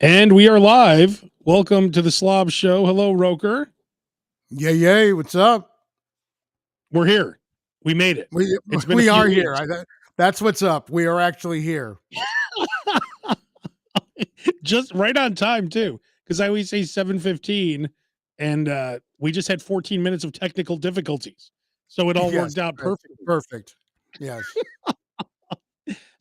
And we are live. Welcome to the Slob Show. Hello, Roker. Yay, what's up? We're here. We made it. We It's been a we few are here. weeks. That's what's up. We are actually here. Just right on time, too, because I always say 7:15, and we just had 14 minutes of technical difficulties. So it all Yes, worked out perfectly. perfect. Yes.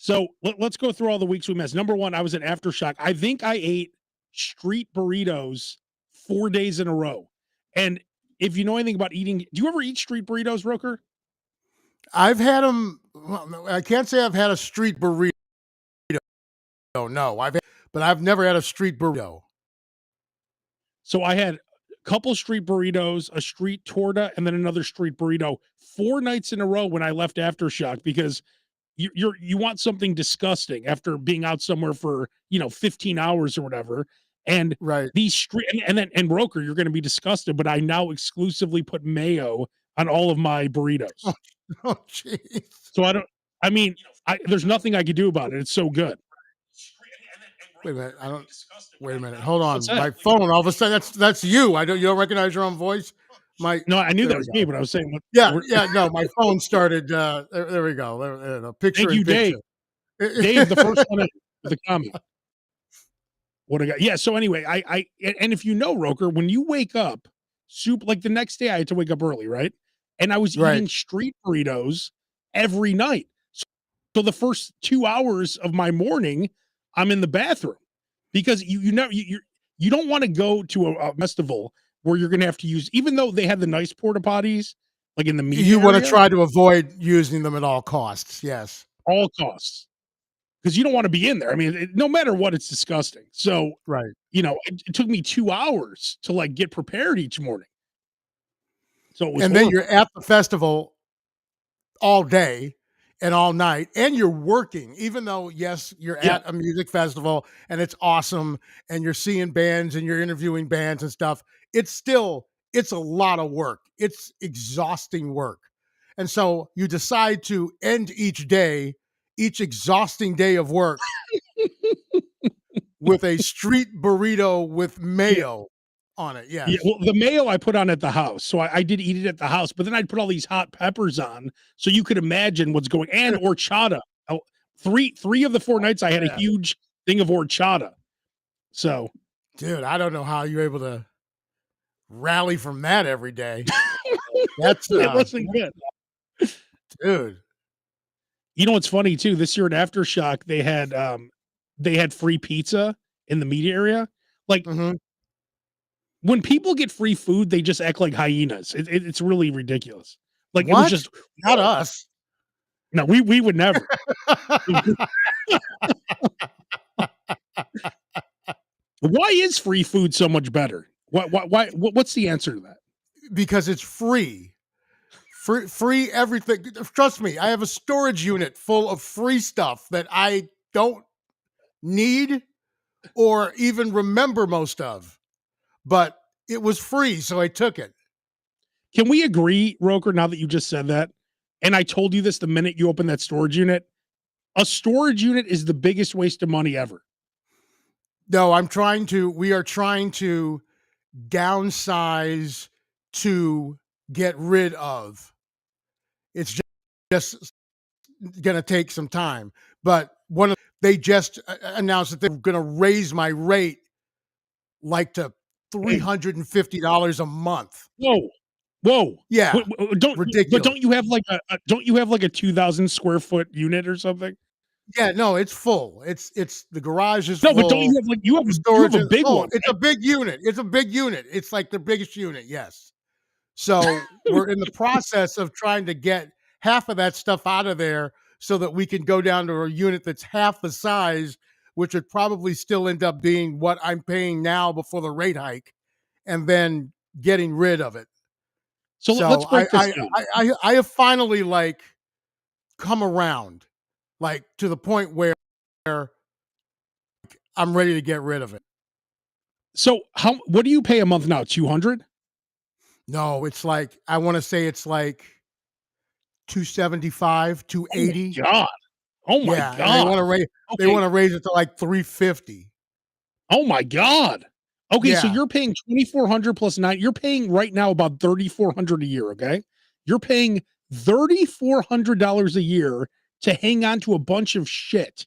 So let's go through all the weeks we missed. Number one, I was at Aftershock. I think I ate street burritos 4 days in a row. And if you know anything about eating, do you ever eat street burritos, Roker? I've had them. Well, I can't say I've had a street burrito. No, but I've never had a street burrito. So I had a couple street burritos, a street torta, and then another street burrito 4 nights in a row when I left Aftershock because you want something disgusting after being out somewhere for 15 hours or whatever. And Right. these street and Roker, you're going to be disgusted, but I now exclusively put mayo on all of my burritos. Oh, jeez. So I mean, there's nothing I could do about it. It's so good. Wait a minute. Wait a minute. Hold on. My phone. All of a sudden, that's you. You don't recognize your own voice. No, I knew that was me, but I was saying, yeah. No, my phone started. There we go. There, picture. Thank you, Dave. Dave, the first one with the comment. What I got? Yeah. So anyway, and if you know, Roker, when you wake up, like the next day, I had to wake up early, right? And I was eating street burritos every night. So the first 2 hours of my morning, I'm in the bathroom because you don't want to go to a festival where you're going to have to use, even though they had the nice porta potties, like in the media. You want to try to avoid using them at all costs. Yes. All costs. Because you don't want to be in there. I mean, no matter what, it's disgusting. So, right. It took me 2 hours to like get prepared each morning. So it was and horrible. Then you're at the festival all day and all night, and you're working, even though, yes, you're at a music festival and it's awesome and you're seeing bands and you're interviewing bands and stuff. It's a lot of work. It's exhausting work. And so you decide to end each exhausting day of work with a street burrito with mayo on it. Yes. Yeah, well, the mayo I put on at the house. So I did eat it at the house, but then I'd put all these hot peppers on so you could imagine what's going, and horchata. Three of the 4 nights I had a huge thing of horchata. So, dude, I don't know how you're able to rally from that every day. That's it wasn't good. Dude. You know what's funny too? This year at Aftershock, they had free pizza in the media area. Like when people get free food, they just act like hyenas. It's really ridiculous. Like what? It was just not us. No, we would never. Why is free food so much better? Why? What's the answer to that? Because it's free. Free everything. Trust me, I have a storage unit full of free stuff that I don't need or even remember most of. But it was free, so I took it. Can we agree, Roker, now that you just said that, and I told you this the minute you opened that storage unit, a storage unit is the biggest waste of money ever. No, we are trying to downsize to get rid of. It's just going to take some time. But they just announced that they're going to raise my rate like to $350 a month. Whoa. Yeah. Ridiculous. But don't you have like a 2,000 square foot unit or something? Yeah, no, it's full. It's the garage is full. No, but don't you have storage? You have a big one. It's a big unit. It's a big unit. It's like the biggest unit. Yes. So we're in the process of trying to get half of that stuff out of there so that we can go down to a unit that's half the size, which would probably still end up being what I'm paying now before the rate hike, and then getting rid of it. So let's break this down. I have finally like come around, like to the point where I'm ready to get rid of it. So what do you pay a month now? 200? No, it's like, I want to say it's like 275, 280. Oh my God. They want to raise it to like 350. Oh my god. Okay, so Yeah. you're paying 2,400 plus 9. You're paying right now about 3,400 a year, okay? You're paying $3,400 a year to hang on to a bunch of shit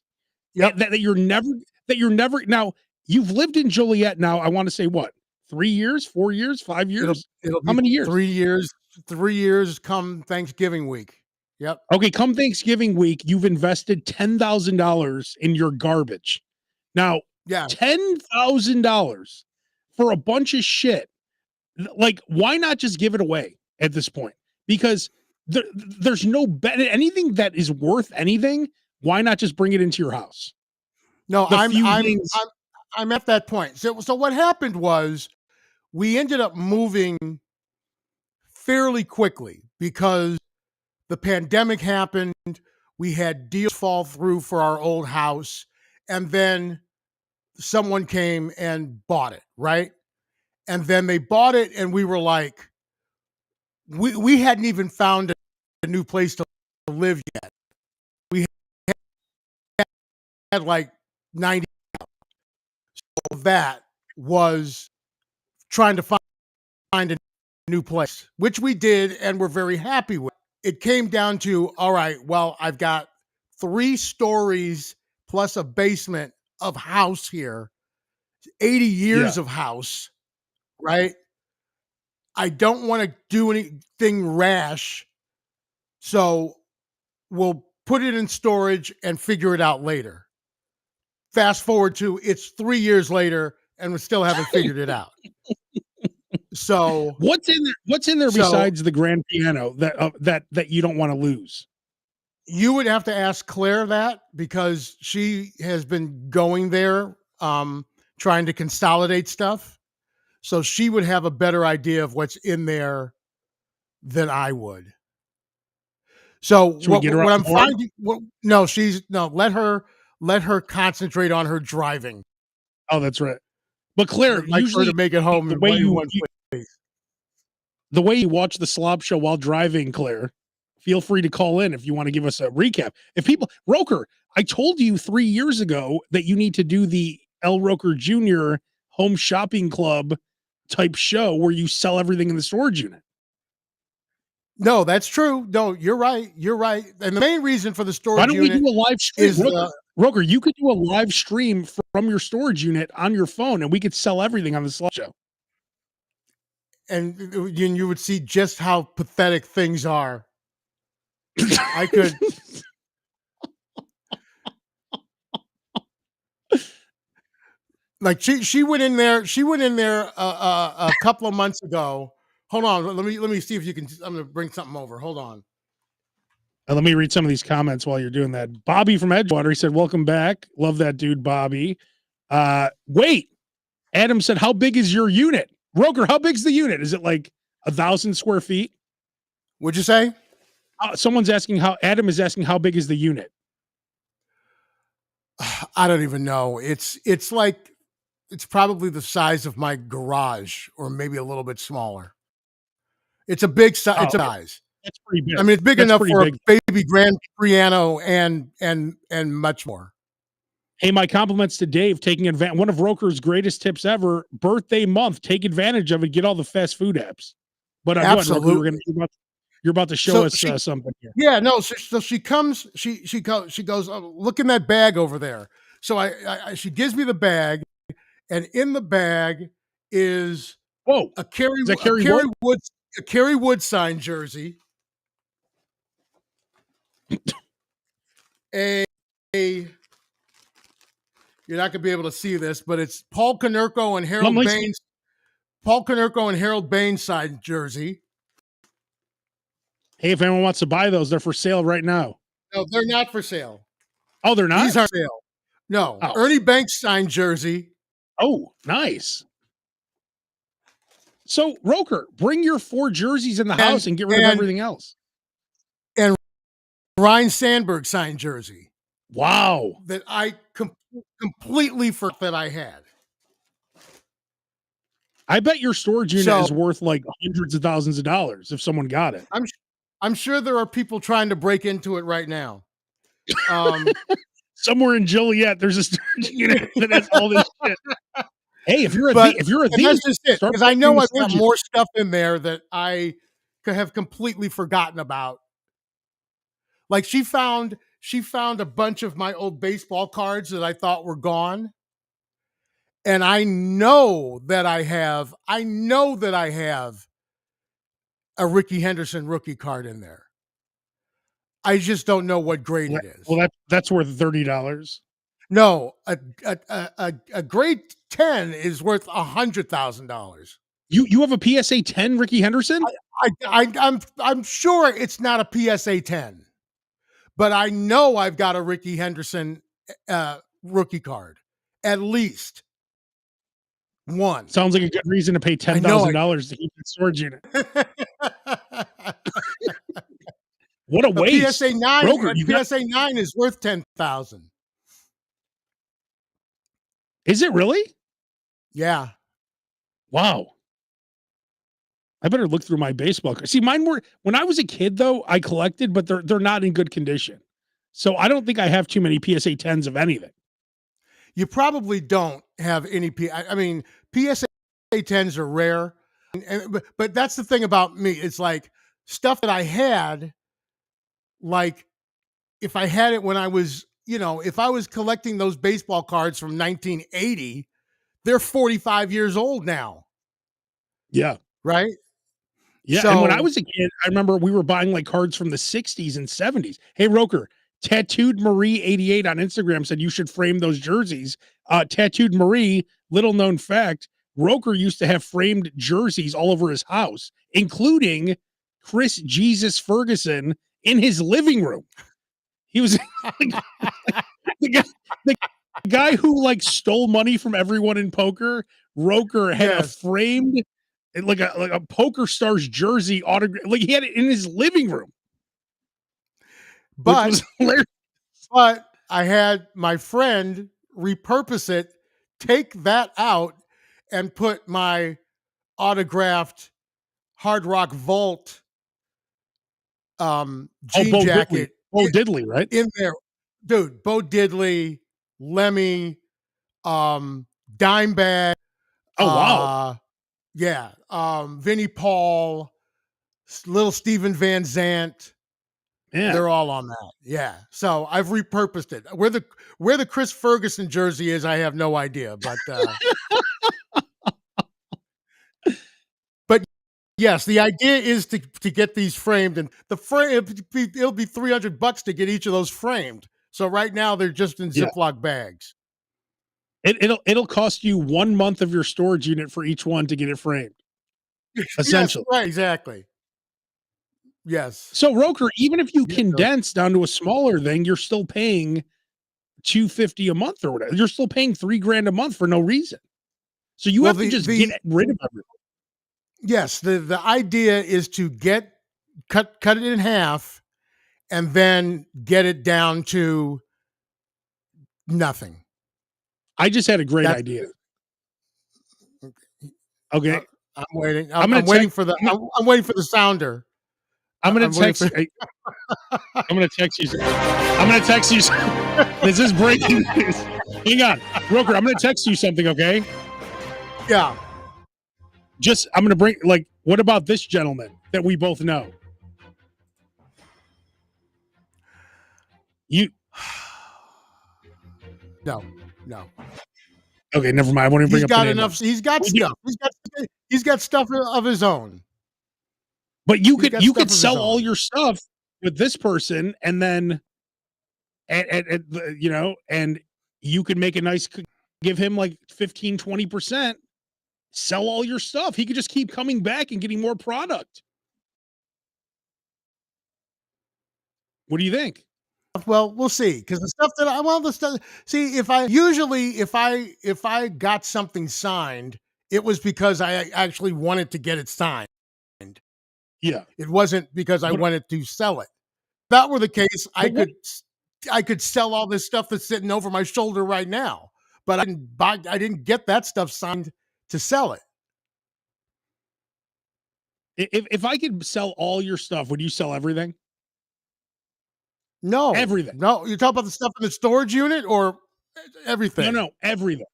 Yep. that you're never now. You've lived in Joliet now, I want to say what? 3 years, 4 years, 5 It'll years? it'll How be many years? 3 years 3 years come Thanksgiving week. Yep. Okay, come Thanksgiving week, you've invested $10,000 in your garbage. Now, Yeah. $10,000 for a bunch of shit. Like, why not just give it away at this point? Because there's no anything that is worth anything. Why not just bring it into your house? No, The few things. I'm at that point. So what happened was we ended up moving fairly quickly because the pandemic happened. We had deals fall through for our old house, and then someone came and bought it, right? And then they bought it, and we were like, we hadn't even found a new place to live yet. We had like 90. So that was trying to find a new place, which we did, and we're very happy with. It came down to, all right, well, I've got 3 stories plus a basement of house here, 80 Yeah. years of house, right? I don't want to do anything rash. So we'll put it in storage and figure it out later. Fast forward to it's 3 years later and we still haven't figured it out. So What's in there? What's in there So- besides the grand piano that you don't want to lose? you would have to ask Claire that because she has been going there trying to consolidate stuff. So she would have a better idea of what's in there than I would. So Should we get her what on I'm board? finding, let her concentrate on her driving. Oh, that's right. But Claire, I'd like her usually to make it home the in way you one place. the way you watch the Slob Show while driving, Claire, feel free to call in if you want to give us a recap. If people, Roker, I told you 3 years ago that you need to do the L. Roker Jr. Home Shopping Club type show where you sell everything in the storage unit. No, that's true. No, you're right. You're right. And the main reason for the storage Why don't we unit do a live stream? is Roker, you could do a live stream from your storage unit on your phone and we could sell everything on the Slob Show. and you would see just how pathetic things are. I could. Like she went in there. She went in there a couple of months ago. Hold on. Let me see if you can. I'm gonna bring something over. Hold on. Let me read some of these comments while you're doing that. Bobby from Edgewater, he said, "Welcome back. Love that dude, Bobby." Wait, Adam said, "How big is your unit, Roker? How big's the unit? Is it like 1,000 square feet?" What'd you say? Someone's asking how. Adam is asking how big is the unit. I don't even know. It's like it's probably the size of my garage, or maybe a little bit smaller. It's a big size. Oh, it's a size. That's pretty big. I mean, it's big That's enough pretty for big. a baby grand piano and much more. Hey, my compliments to Dave taking advantage. One of Roker's greatest tips ever: birthday month. Take advantage of it. Get all the fast food apps. But go ahead, Roker, you're about to show us something here. Yeah, no. So she comes. She goes. Oh, look in that bag over there. So she gives me the bag, and in the bag is a Kerry Wood signed jersey. You're not gonna be able to see this, but it's Paul Konerko and Harold Baines. Paul Konerko and Harold Baines signed jersey. Hey, if anyone wants to buy those, they're for sale right now. No, they're not for sale. Oh, they're not? These are for sale. No. Oh. Ernie Banks signed jersey. Oh, nice. So, Roker, bring your 4 jerseys in the house and get rid of everything else. And Ryan Sandberg signed jersey. Wow. That I completely forgot that I had. I bet your storage unit is worth like hundreds of thousands of dollars if someone got it. I'm sure there are people trying to break into it right now. somewhere in Joliet, there's a storage unit that has all this shit. Hey, if you're a But thief, that's just it, start because I putting in know the I've got storage unit. more stuff in there that I have completely forgotten about. Like she found a bunch of my old baseball cards that I thought were gone. And I know that I have a Ricky Henderson rookie card in there. I just don't know what grade it is. Well, that's worth $30. No, a grade 10 is worth $100,000. You have a PSA 10 Ricky Henderson? I'm sure it's not a PSA 10, but I know I've got a Ricky Henderson rookie card, at least one. Sounds like a good reason to pay $10,000 to keep the storage unit. What a waste! PSA 9, Broker, PSA 9 is worth 10,000. Is it really? Yeah. Wow. I better look through my baseball cards. See, mine were when I was a kid, though. I collected, but they're not in good condition. So I don't think I have too many PSA 10s of anything. You probably don't have any. I mean, PSA 10s are rare, but that's the thing about me. It's like stuff that I had. Like if I had it when I was, if I was collecting those baseball cards from 1980, they're 45 years old now. Yeah. Right. Yeah. And when I was a kid, I remember we were buying like cards from the 60s and 70s. Hey, Roker, Tattooed Marie 88 on Instagram said you should frame those jerseys. Tattooed Marie, little known fact, Roker used to have framed jerseys all over his house, including Chris Jesus Ferguson in his living room. He was the guy who like stole money from everyone in poker. Roker had a framed like a poker star's jersey autograph. Like he had it in his living room. But I had my friend repurpose it, take that out, and put my autographed Hard Rock Vault jean jacket. Bo Diddley, right? In there. Dude, Bo Diddley, Lemmy, Dimebag. Oh, wow. Yeah. Vinnie Paul, little Steven Van Zandt. Yeah. They're all on that. Yeah. So I've repurposed it. Where the Chris Ferguson jersey is, I have no idea. But but yes, the idea is to get these framed, and the frame it'll be $300 to get each of those framed. So right now they're just in Ziploc bags. It'll cost you 1 month of your storage unit for each one to get it framed. Essentially. Yes, right, exactly. Yes. So Roker, even if you condense down to a smaller thing, you're still paying $250 a month or whatever. You're still paying $3,000 a month for no reason. So you have to just get rid of everything. Yes, the idea is to cut it in half and then get it down to nothing. I just had a great idea. Okay. I'm waiting. I'm waiting for the I'm waiting for the sounder. I'm gonna text. I'm gonna text you. I'm gonna text you. This is breaking news. Hang on, Roker. I'm gonna text you something. Okay. Yeah. I'm gonna bring what about this gentleman that we both know? You. No. Okay, never mind. I won't even bring up the name. He's got stuff. He's got stuff of his own. But you could sell all your stuff with this person, and then, and you could make a nice, give him like 15-20%, sell all your stuff. He could just keep coming back and getting more product. What do you think? Well, we'll see, because the stuff see, if I got something signed, it was because I actually wanted to get it signed. Yeah. It wasn't because I wanted to sell it. If that were the case, I could sell all this stuff that's sitting over my shoulder right now, but I didn't get that stuff signed to sell it. If I could sell all your stuff, would you sell everything? No, Everything. no. You talk about the stuff in the storage unit or everything? No, everything.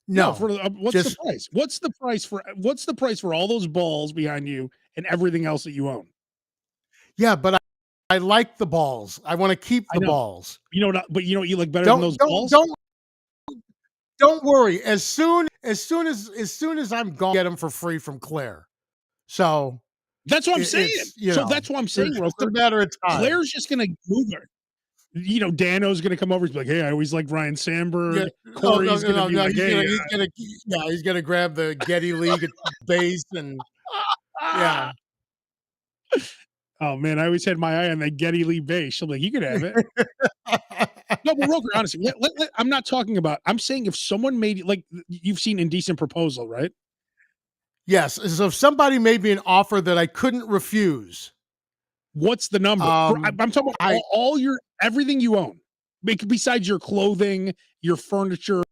No, No, for what's the just price? What's the price for all those balls behind you and everything else that you own? yeah. But I like the balls. I want to keep I the know. balls. You know what? But you know what you like better than Don't those don't balls? don't don't worry. As soon as I'm gone, get them for free from Claire. So That's what I'm saying. it's So that's what I'm saying, it's just a Roker. matter of time. Claire's just gonna move her. You know, Dano's gonna come over. He's like, "Hey, I always like Ryan Yeah. Sandberg." Oh no, Corey's no, gonna no, be no. like, "Hey, He's gonna grab the Getty League bass and yeah. oh man, I always had my eye on that Getty Lee bass." She'll be like, "You could have it." No, but Roker, honestly, I'm not talking about. I'm saying if someone made like you've seen Indecent Proposal, right? Yes. So if somebody made me an offer that I couldn't refuse, What's the number? I'm talking about I all your everything you own, besides your clothing, your furniture,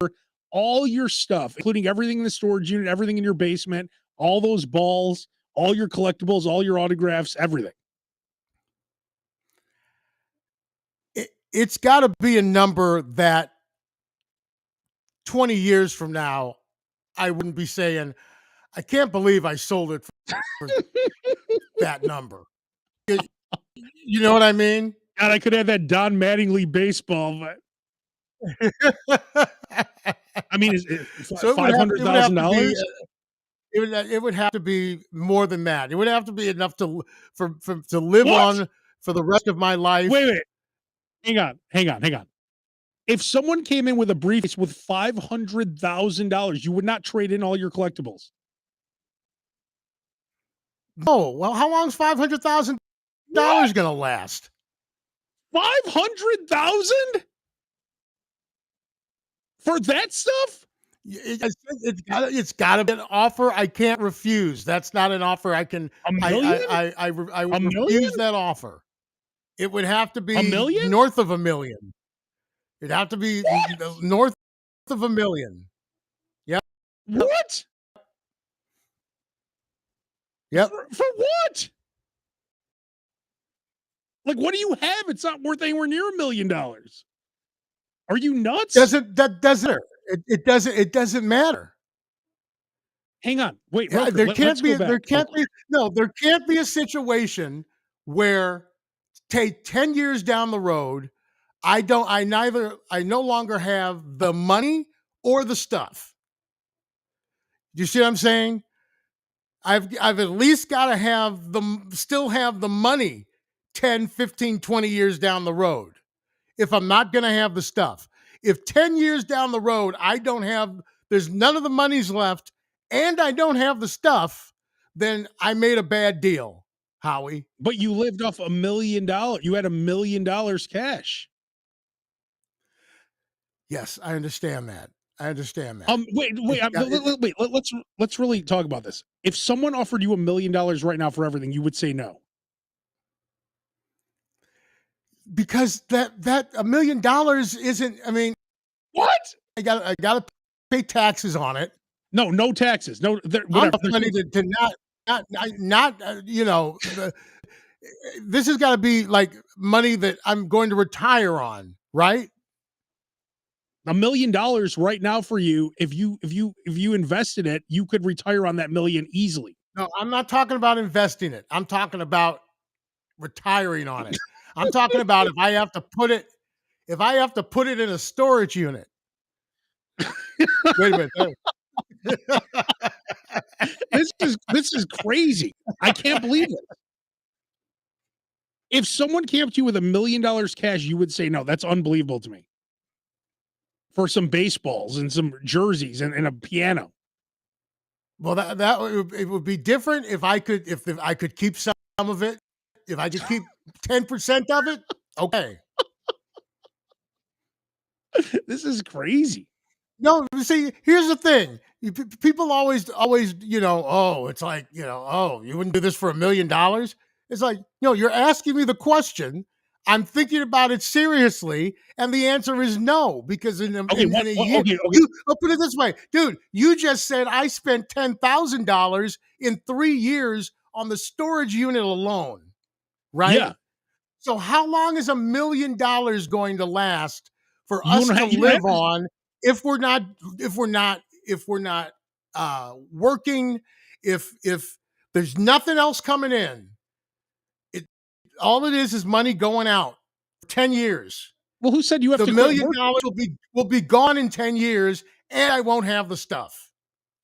all your stuff, including everything in the storage unit, everything in your basement, all those balls, all your collectibles, all your autographs, everything. it's got to be a number that 20 years from now I wouldn't be saying, I can't believe I sold it for that number. You know what I mean? God, I could have that Don Mattingly baseball, but I mean, is it So $500,000? it would have to be more than that. It would have to be enough to live What? on for the rest of my life. Wait. Hang on. If someone came in with a briefcase with $500,000, you would not trade in all your collectibles. No, well, how long is $500,000 going to last? 500,000 for that stuff? It's got to be an offer I can't refuse. That's not an offer I can. A million? I would A million? refuse that offer. It would have to A be million? north of $1 million. It'd have to be What? north of $1 million. Yep. What? Yep. For what? Like, what do you have? It's not worth anywhere near $1 million. Are you nuts? It doesn't matter. Hang on. Wait, Roker, There let's go back. there can't be a situation where take 10 years down the road, I no longer have the money or the stuff. You see what I'm saying? I've at least got to still have the money 10, 15, 20 years down the road if I'm not going to have the stuff. If 10 years down the road, there's none of the money's left and I don't have the stuff, then I made a bad deal, Howie. But you lived off $1 million. You had $1 million cash. Yes, I understand that. Wait. Let's really talk about this. If someone offered you $1 million right now for everything, you would say no. Because that $1 million isn't. I mean, what? I got to pay taxes on it. No taxes. No, I'm money to not this has got to be like money that I'm going to retire on, right? $1 million right now for you. If you invested it, you could retire on that million easily. No, I'm not talking about investing it. I'm talking about retiring on it. I'm talking about if I have to put it in a storage unit. Wait a minute. This is crazy. I can't believe it. If someone came to you with $1 million cash, you would say no. That's unbelievable to me. For some baseballs and some jerseys and a piano. Well, it would be different if I could keep some of it. If I could keep 10% of it, okay. This is crazy. No, see, here's the thing. People always, oh, it's like, oh, you wouldn't do this for $1 million? It's like, no, you're asking me the question. I'm thinking about it seriously, and the answer is no, because in a year, I'll put it this way, dude, you just said I spent $10,000 in 3 years on the storage unit alone, right? Yeah. So how long is $1 million going to last for You us don't to have, you don't have live on if we're not working, if there's nothing else coming in? It all it is money going out for 10 years. well, who said you have The to quit $1 million working? will be gone in 10 years, and I won't have the stuff.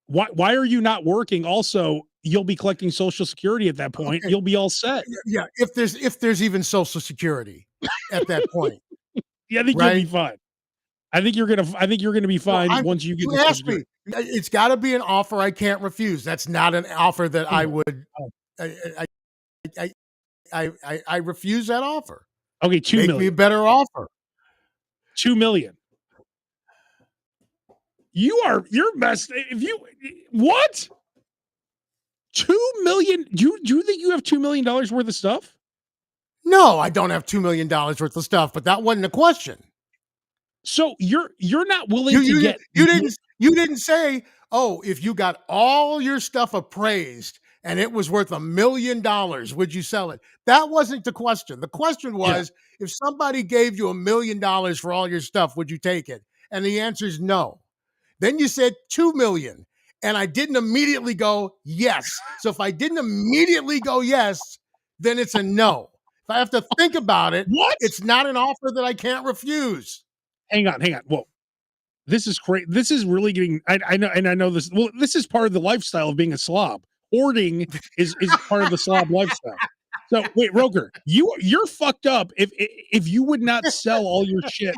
Why are you not working? Also, you'll be collecting Social Security at that point. Okay. You'll be all set. Yeah, if there's even Social Security at that point, Yeah, I think you'll be right? fine. I think you're gonna be Well, fine once you get you the Social asked me. Security. It's got to be an offer I can't refuse. That's not an offer that I Oh, would. oh. I, I, I refuse that offer. Okay, 2 Make me a million. better offer. 2 million. You're messed. If you what? 2 million? Do you think you have $2 million worth of stuff? No, I don't have $2 million worth of stuff, but that wasn't a question. So you're not willing to get You didn't say, oh, if you got all your stuff appraised and it was worth $1 million, would you sell it? That wasn't the question. The question Yeah. was, if somebody gave you $1 million for all your stuff, would you take it? And the answer is no. Then you said 2 million. And I didn't immediately go yes. So if I didn't immediately go yes, then it's a no. If I have to think about it, What? it's not an offer that I can't refuse. Hang on. Whoa. This is crazy. This is really getting. I know, and I know this. Well, this is part of the lifestyle of being a slob. Hoarding is part of the slob lifestyle. So wait, Roker, you're fucked up if you would not sell all your shit.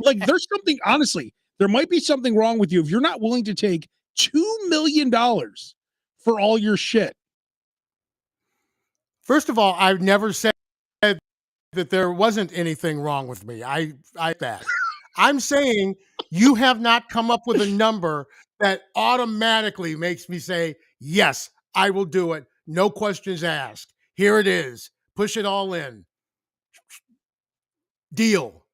Like, there's something. Honestly, there might be something wrong with you if you're not willing to take $2 million for all your shit. First of all, I've never said that there wasn't anything wrong with me. I'm saying you have not come up with a number that automatically makes me say, yes, I will do it. No questions asked. Here it is. Push it all in. Deal.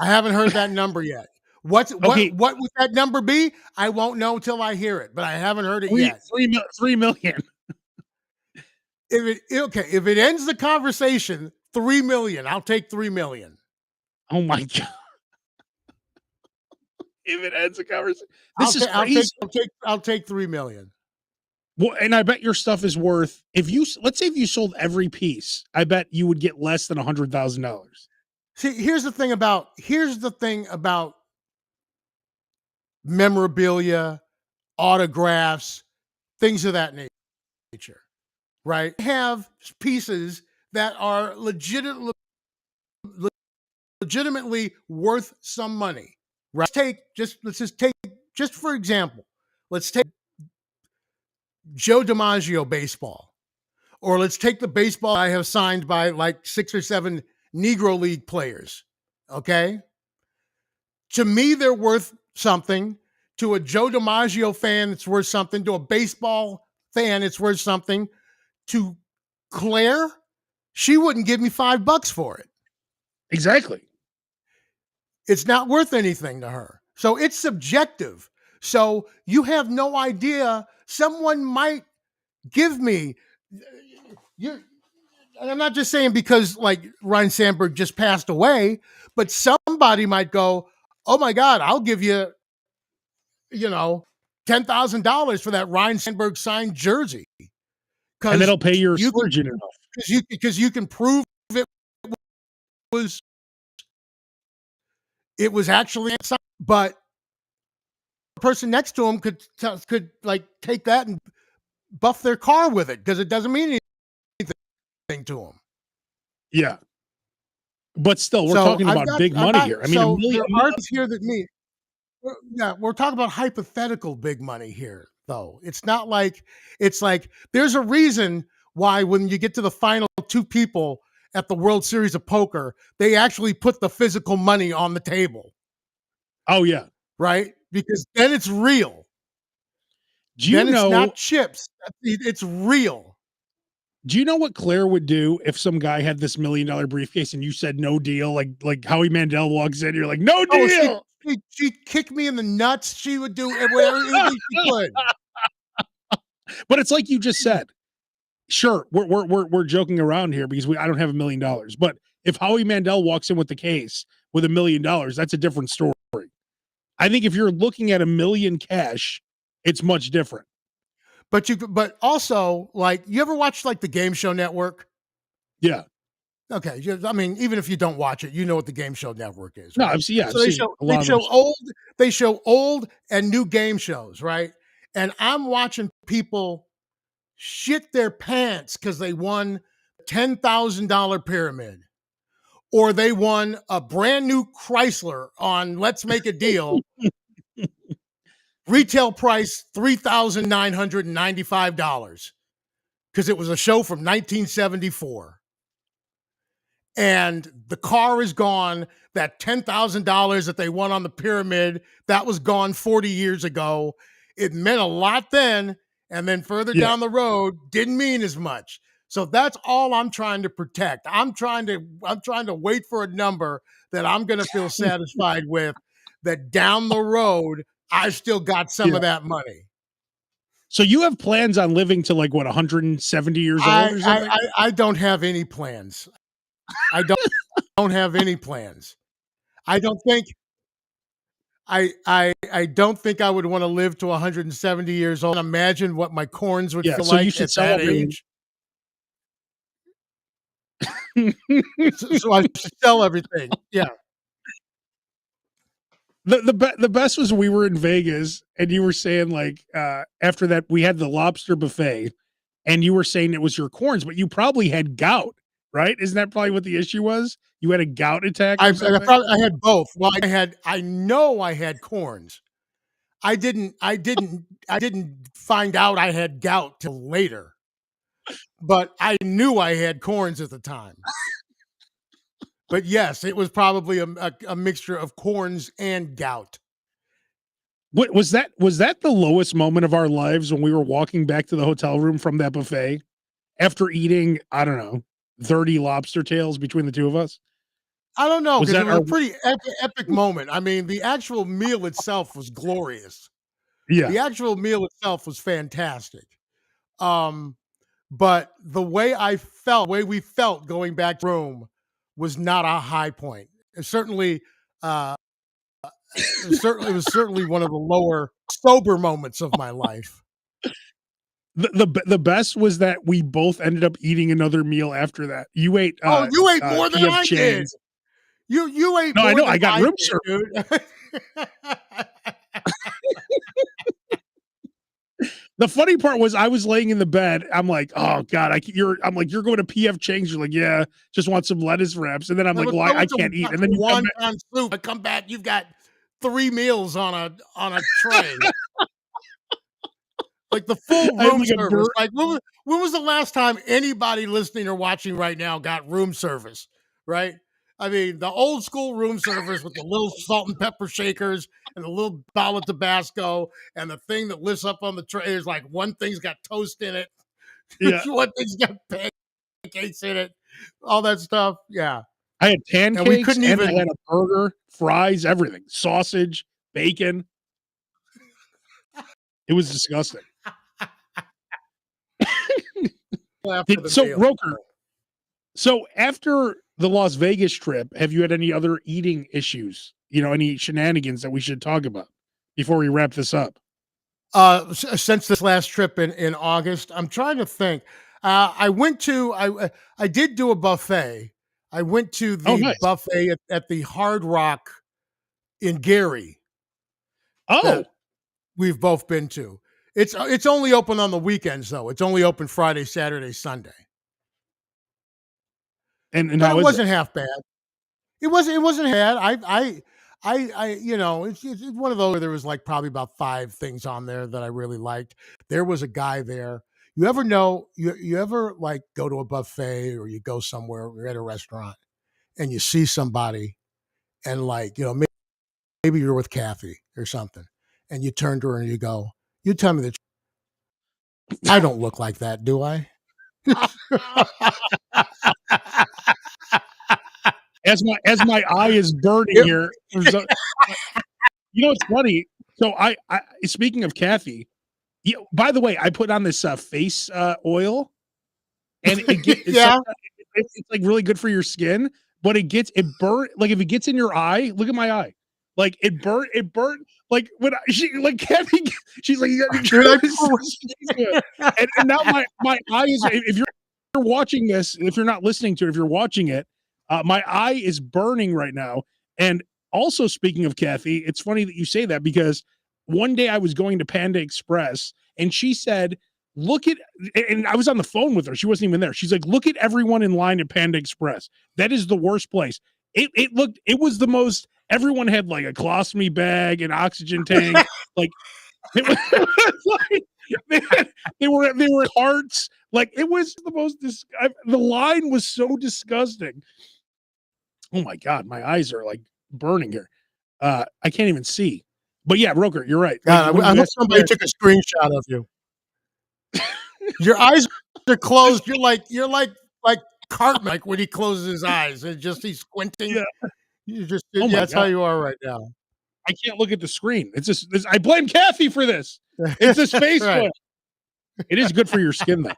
I haven't heard that number yet. What would that number be? I won't know until I hear it, but I haven't heard it yet. 3 million. If it ends the conversation, 3 million. I'll take 3 million. Oh my god. If it ends the conversation. This is crazy. I'll take 3 million. Well, and I bet your stuff is worth, let's say if you sold every piece, I bet you would get less than $100,000. See, here's the thing about memorabilia, autographs, things of that nature, right? I have pieces that are legitimately worth some money, right? Just for example, let's take Joe DiMaggio baseball, or let's take the baseball I have signed by like 6 or 7 Negro League players. Okay. To me, they're worth something. To a Joe DiMaggio fan, it's worth something. To a baseball fan, it's worth something. To Claire, she wouldn't give me $5 for it. Exactly. It's not worth anything to her. So it's subjective. So you have no idea. Someone might give me, and I'm not just saying because like Ryne Sandberg just passed away, but somebody might go, oh my God, I'll give you, $10,000 for that Ryne Sandberg signed jersey. And that'll pay your storage unit off. Because you can prove it was actually, but the person next to him could like take that and buff their car with it because it doesn't mean anything to them. Yeah. But still, we're talking about big money here. I mean, so there are here that mean, yeah, we're talking about hypothetical big money here, though. It's not like, it's like there's a reason why when you get to the final 2 people at the World Series of Poker, they actually put the physical money on the table. Oh, yeah. Right? Because then it's real. Do you know? It's not chips. It's real. Do you know what Claire would do if some guy had this $1 million briefcase and you said no deal? Like Howie Mandel walks in, you're like, no deal. She'd kick me in the nuts. She would do whatever she could. But it's like you just said. sure, we're joking around here because I don't have $1 million. But if Howie Mandel walks in with the case with $1 million, that's a different story. I think if you're looking at $1 million cash, it's much different. But also, like, you ever watch like the Game Show Network? Yeah. Okay, I mean, even if you don't watch it, you know what the Game Show Network is. No, Right? I've seen. Yeah, So they show old and new game shows, right? And I'm watching people shit their pants because they won $10,000 pyramid, or they won a brand new Chrysler on Let's Make a Deal. Retail price $3,995 because it was a show from 1974. And the car is gone. That $10,000 that they won on the pyramid, that was gone 40 years ago. It meant a lot then. And then further down the road, didn't mean as much. So that's all I'm trying to protect. I'm trying to wait for a number that I'm going to feel satisfied with, that down the road, I still got some of that money. So you have plans on living to like what, 170 years old or something? I don't have any plans. I don't have any plans. I don't think I don't think I would want to live to 170 years old. Imagine what my corns would feel so you like should at sell that everything. age. So I should sell everything. Yeah. The best was we were in Vegas and you were saying like after that we had the lobster buffet and you were saying it was your corns, but you probably had gout, right? Isn't that probably what the issue was? You had a gout attack. I had both. Well, I know I had corns. I didn't find out I had gout till later, but I knew I had corns at the time. But yes, it was probably a mixture of corns and gout. What was that? Was that the lowest moment of our lives when we were walking back to the hotel room from that buffet after eating, I don't know, 30 lobster tails between the two of us? I don't know, because it was a pretty epic moment. I mean, the actual meal itself was glorious. Yeah. The actual meal itself was fantastic. But the way we felt going back to the room was not a high point. It certainly it was certainly one of the lower sober moments of my life. The best was that we both ended up eating another meal after that. You ate you ate more than I did. You ate no, more I know. than I got room service. The funny part was I was laying in the bed. I'm like, oh God, you're going to PF Chang's. You're like, yeah, just want some lettuce wraps. And then I'm like, well, I can't eat. And then you come back. Soup. I come back, you've got 3 meals on a tray. Like the full room service. Like when was the last time anybody listening or watching right now got room service? Right? I mean, the old school room service with the little salt and pepper shakers and the little bottle of Tabasco and the thing that lifts up on the tray is like one thing's got toast in it. Yeah. One thing's got pancakes in it. All that stuff. Yeah. I had pancakes and we couldn't even I had a burger, fries, everything, sausage, bacon. It was disgusting. Roker, so after the Las Vegas trip, have you had any other eating issues? You know, any shenanigans that we should talk about before we wrap this up? Since this last trip in August, I'm trying to think. I did do a buffet. I went to the buffet at the Hard Rock in Gary. Oh, we've both been to. It's only open on the weekends though. It's only open Friday, Saturday, Sunday. And it wasn't half bad. It wasn't bad. I you know, it's one of those where there was like probably about 5 things on there that I really liked. There was a guy there. You ever know, you ever like go to a buffet or you go somewhere, you're at a restaurant and you see somebody and like, you know, maybe you're with Kathy or something and you turn to her and you go, you tell me the truth. I don't look like that, do I? As my eye is burning here. You know, it's funny. So I speaking of Kathy, by the way, I put on this face oil and it's Yeah. it's like really good for your skin, but it burn like if it gets in your eye, look at my eye. Like it burnt like when she like Kathy, she's like, you gotta Dude, I and now my eye is if you're watching this, if you're not listening to it, if you're watching it, my eye is burning right now. And also speaking of Kathy, it's funny that you say that because one day I was going to Panda Express and she said, look at and I was on the phone with her. She wasn't even there. She's like, look at everyone in line at Panda Express. That is the worst place. It was the most everyone had like a colostomy bag, an oxygen tank, like it was, like they were hearts. Like it was the most the line was so disgusting. Oh my god, my eyes are like burning here. I can't even see. But yeah, Roker, you're right. Like God, when I you hope asked somebody took a screenshot of you. Your eyes are closed. You're like Cartman, like when he closes his eyes and just he's squinting. yeah, You just oh yeah, my that's how god, you are right now. I can't look at the screen. It's just this, I blame Kathy for this. It's this face Right. flip. It is good for your skin though.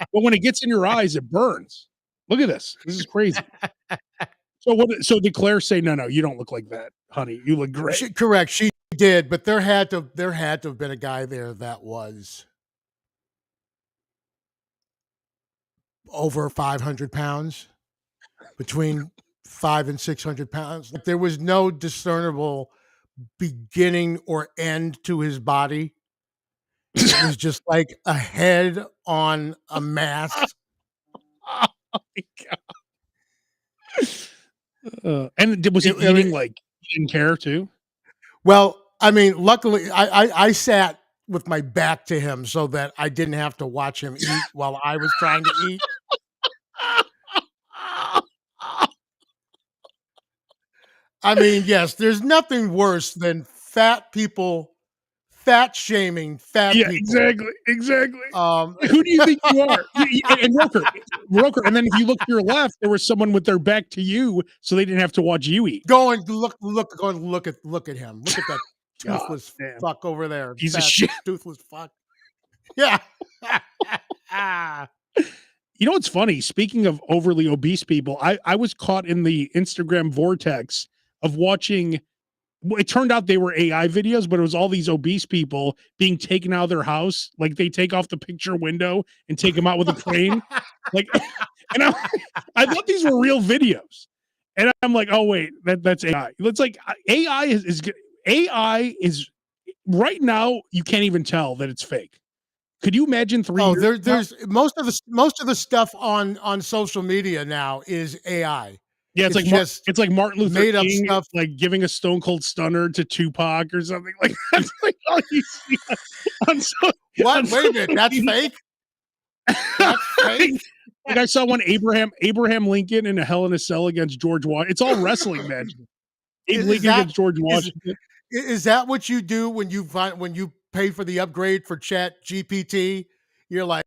But when it gets in your eyes, it burns. Look at this. This is crazy. So so did Claire say, no, you don't look like that, honey. You look great. Correct. She did, but there had to have been a guy there that was over 500 pounds, between 5 and 600 pounds. Like, there was no discernible beginning or end to his body. It was just like a head on a mask. Oh my god. And was he I mean, eating like he didn't care too? well, I mean, luckily I sat with my back to him so that I didn't have to watch him eat while I was trying to eat. I mean, yes, there's nothing worse than fat people, fat shaming fat Yeah, people. exactly. Um, Who do you think you are? And Roker, and then if you look to your left, there was someone with their back to you, so they didn't have to watch you eat. go and look at him. Look at that God toothless damn, fuck over there. piece of Fat shit. toothless fuck. Yeah. You know what's funny? Speaking of overly obese people, I was caught in the Instagram vortex of watching. Well, it turned out they were AI videos, but it was all these obese people being taken out of their house. Like they take off the picture window and take them out with a crane. Like, and I thought these were real videos. And I'm like, oh wait, that's AI. It's like AI AI is right now. You can't even tell that it's fake. Could you imagine 3 Oh, years? there's most of the stuff on social media now is AI. Yeah, It's just It's like Martin Luther made up King, stuff. like giving a Stone Cold Stunner to Tupac or something like that's like all you see on, on What? Wait a social minute, that's media. fake? That's fake? Like I saw one Abraham Lincoln in a Hell in a Cell against George Washington. It's all wrestling matches. Abe Is Lincoln that against George is Washington. is that what you do when you pay for the upgrade for Chat GPT? You're like,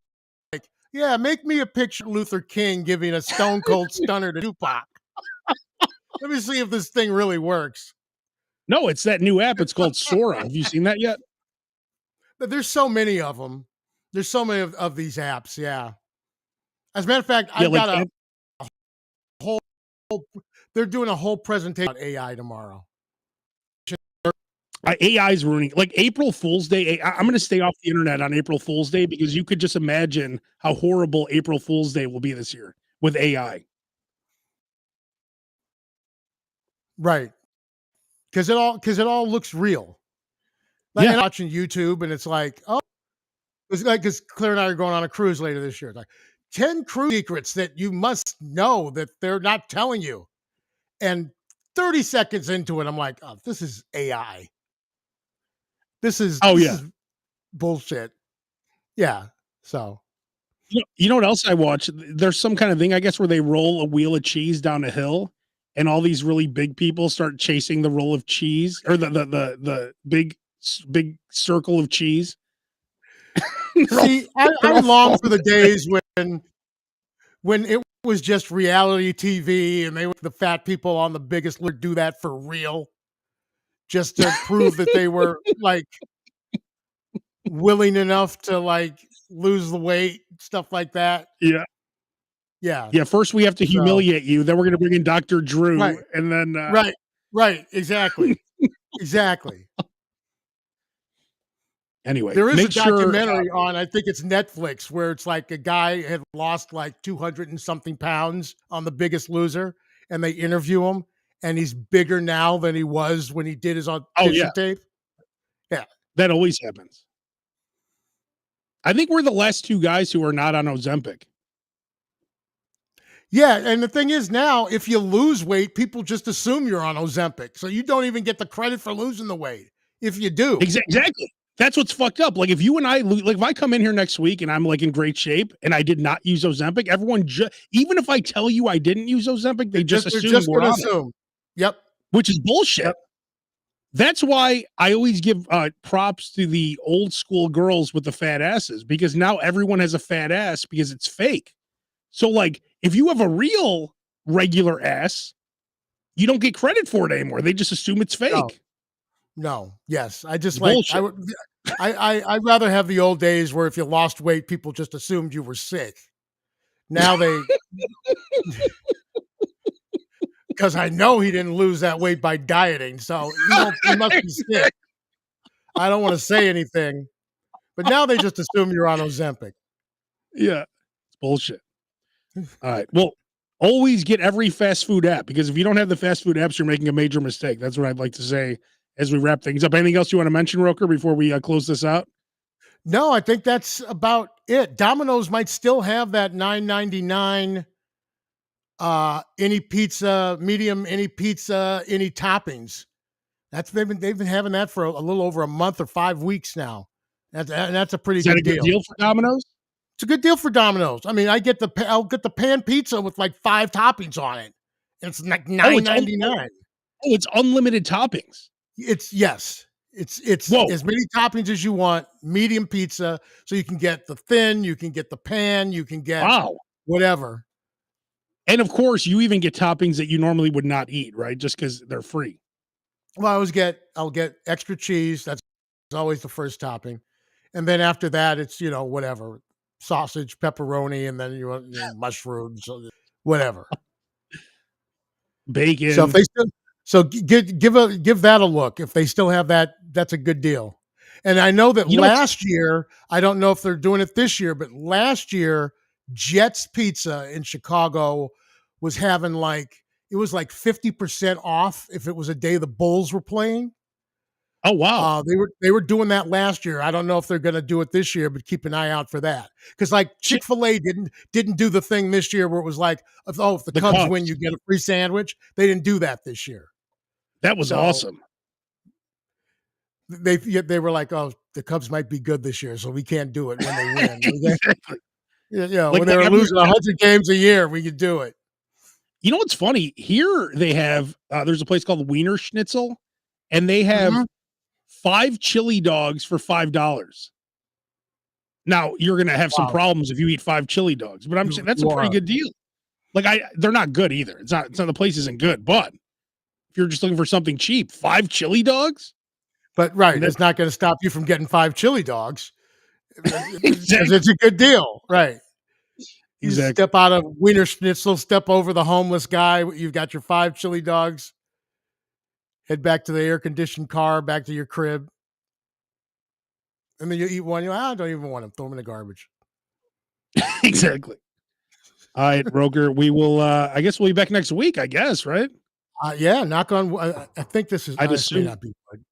yeah, make me a picture of Luther King giving a Stone Cold Stunner to Tupac. Let me see if this thing really works. No, it's that new app. It's called Sora. Have you seen that yet? But there's so many of them. There's so many of these apps. Yeah. As a matter of fact, Yeah, I've like got a whole. They're doing a whole presentation on AI tomorrow. AI is ruining like April Fool's Day. I'm going to stay off the internet on April Fool's Day because you could just imagine how horrible April Fool's Day will be this year with AI. Right. Because it all looks real. Like, Yeah. and I'm watching YouTube, and it's like, oh, it's like because Claire and I are going on a cruise later this year. It's like 10 cruise secrets that you must know that they're not telling you. And 30 seconds into it, I'm like, oh, this is AI. This is bullshit. Yeah. So You know what else I watch? There's some kind of thing, I guess, where they roll a wheel of cheese down a hill, and all these really big people start chasing the roll of cheese or the big circle of cheese. see, I long for the days when it was just reality TV and the fat people on the biggest would do that for real, just to prove that they were like willing enough to like lose the weight, stuff like that. Yeah. Yeah. Yeah, first we have to So humiliate you, then we're gonna bring in Dr. Drew, right, and then, right, right. Exactly. Exactly. anyway, There is a make sure, documentary on, I think it's Netflix, where it's like a guy had lost like 200 and something pounds on The Biggest Loser, and they interview him, and he's bigger now than he was when he did his oh, yeah, audition tape. Yeah. that always happens. I think we're the last 2 guys who are not on Ozempic. Yeah, and the thing is now, if you lose weight, people just assume you're on Ozempic, so you don't even get the credit for losing the weight if you do. Exactly. That's what's fucked up. Like if you and I like if I come in here next week and I'm like in great shape and I did not use Ozempic, everyone even if I tell you I didn't use Ozempic, they just They're assume just we're gonna on it, assume. Yep. which is bullshit. Yep. That's why I always give props to the old school girls with the fat asses because now everyone has a fat ass because it's fake. So like if you have a real regular ass, you don't get credit for it anymore. They just assume it's No. fake. No. Yes. I It's just like I bullshit. would I'd rather have the old days where if you lost weight, people just assumed you were sick. Now they because I know he didn't lose that weight by dieting, so he must be sick. I don't want to say anything, but now they just assume you're on Ozempic. Yeah. It's bullshit. All right. Well, always get every fast food app because if you don't have the fast food apps, you're making a major mistake. That's what I'd like to say as we wrap things up. Anything else you want to mention, Roker, before we close this out? No, I think that's about it. Domino's might still have that $9.99 any pizza, medium, any pizza, any toppings. They've been having that for a little over a month or 5 weeks now. That's a pretty Is that good a good deal. deal for Domino's? It's a good deal for Domino's. I mean, I'll get the pan pizza with like 5 toppings on it. It's like $9.99. Oh, it's unlimited toppings. It's yes. It's Whoa. as many toppings as you want, medium pizza, so you can get the thin, you can get the pan, you can get Wow. whatever. And of course, you even get toppings that you normally would not eat, right? Just because they're free. Well, I'll get extra cheese. That's always the first topping. And then after that, it's, whatever. Sausage, pepperoni, and then mushrooms, whatever. Bacon. So if they still give that a look. If they still have that, that's a good deal. And I know that last year, I don't know if they're doing it this year, but last year, Jets Pizza in Chicago was having it was like 50% off if it was a day the Bulls were playing. Oh wow. They were doing that last year. I don't know if they're going to do it this year, but keep an eye out for that. Because like Chick-fil-A didn't do the thing this year where it was like, if the Cubs win, you get a free sandwich. They didn't do that this year. That was awesome. They were like, oh, the Cubs might be good this year, so we can't do it when they win. Exactly. When they were losing 100 games a year, we could do it. You know what's funny? Here they have there's a place called Wiener Schnitzel, and they have 5 chili dogs for $5. Now you're gonna have some problems if you eat 5 chili dogs, but I'm saying that's a pretty good deal. Like they're not good either. It's not the place isn't good, but if you're just looking for something cheap, 5 chili dogs. But it's not going to stop you from getting 5 chili dogs. Exactly. It's a good deal, right? You Exactly. step out of Wiener Schnitzel, step over the homeless guy. You've got your 5 chili dogs. Head back to the air-conditioned car, back to your crib. And then you eat one. I don't even want them. Throw them in the garbage. Exactly. All right, Roker. We will. I guess we'll be back next week. I guess, right? Yeah. Knock on. I think this is. I'd assume. May not be good.